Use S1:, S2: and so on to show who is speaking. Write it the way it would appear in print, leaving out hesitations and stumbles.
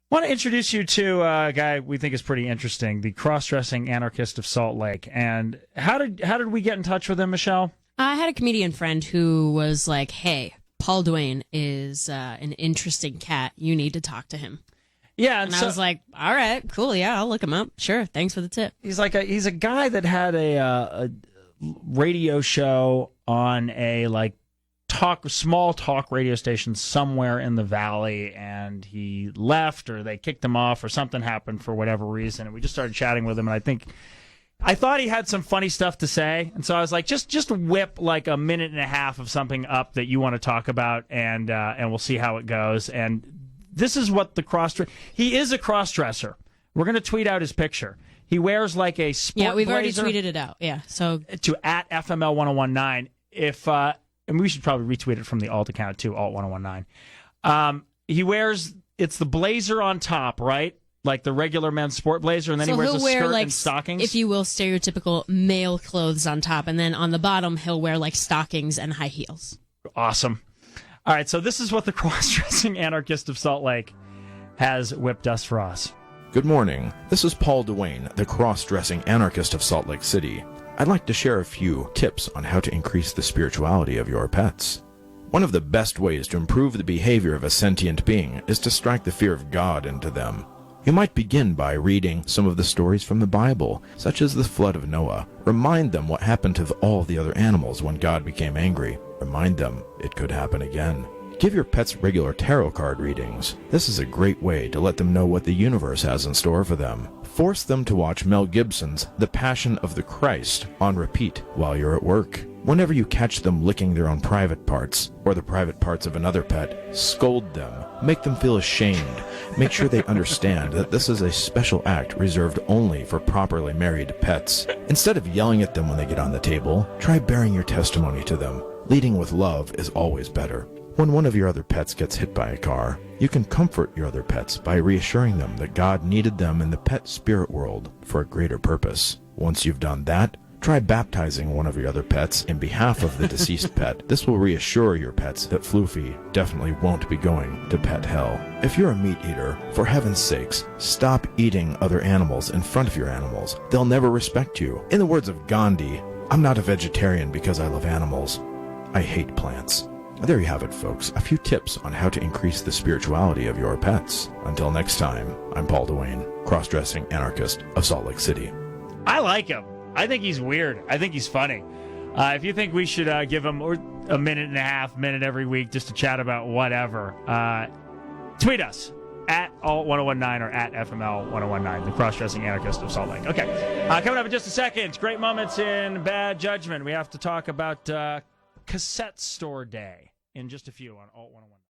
S1: Want to introduce you to a guy we think is pretty interesting, the cross-dressing anarchist of Salt Lake. And how did we get in touch with him, Michelle?
S2: I had a comedian friend who was like, hey, Paul Duane is an interesting cat. You need to talk to him.
S1: Yeah,
S2: and I was like, all right, cool, yeah, I'll look him up. Sure, thanks for the tip.
S1: He's a guy that had a radio show on a small talk radio station somewhere in the valley, and he left or they kicked him off or something happened for whatever reason, and we just started chatting with him, and I thought he had some funny stuff to say, and so I was like, just whip like a minute and a half of something up that you want to talk about, and we'll see how it goes. And this is what he is a cross-dresser. We're going to tweet out his picture. He wears like a sport
S2: Yeah, we've
S1: blazer
S2: already tweeted it out. Yeah, so
S1: to at FML1019. And we should probably retweet it from the alt account too, alt1019. He wears, it's the blazer on top, right? Like the regular men's sport blazer, and then he wears a skirt and stockings.
S2: If you will, stereotypical male clothes on top, and then on the bottom he'll wear like stockings and high heels.
S1: Awesome. All right, so this is what the cross-dressing anarchist of Salt Lake has whipped us for us.
S3: Good morning. This is Paul Duane, the cross-dressing anarchist of Salt Lake City. I'd like to share a few tips on how to increase the spirituality of your pets. One of the best ways to improve the behavior of a sentient being is to strike the fear of God into them. You might begin by reading some of the stories from the Bible, such as the flood of Noah. Remind them what happened to all the other animals when God became angry. Remind them it could happen again. Give your pets regular tarot card readings. This is a great way to let them know what the universe has in store for them. Force them to watch Mel Gibson's The Passion of the Christ on repeat while you're at work. Whenever you catch them licking their own private parts, or the private parts of another pet, scold them. Make them feel ashamed. Make sure they understand that this is a special act reserved only for properly married pets. Instead of yelling at them when they get on the table, try bearing your testimony to them. Leading with love is always better. When one of your other pets gets hit by a car, you can comfort your other pets by reassuring them that God needed them in the pet spirit world for a greater purpose. Once you've done that, try baptizing one of your other pets in behalf of the deceased pet. This will reassure your pets that Floofy definitely won't be going to pet hell. If you're a meat eater, for heaven's sakes, stop eating other animals in front of your animals. They'll never respect you. In the words of Gandhi, I'm not a vegetarian because I love animals. I hate plants. There you have it, folks. A few tips on how to increase the spirituality of your pets. Until next time, I'm Paul Duane, cross-dressing anarchist of Salt Lake City.
S1: I like him. I think he's weird. I think he's funny. If you think we should give him a minute and a half, minute every week just to chat about whatever, tweet us at alt1019 or at FML1019, the cross-dressing anarchist of Salt Lake. Okay, coming up in just a second, great moments in Bad Judgment. We have to talk about Cassette Store Day in just a few on Alt 101.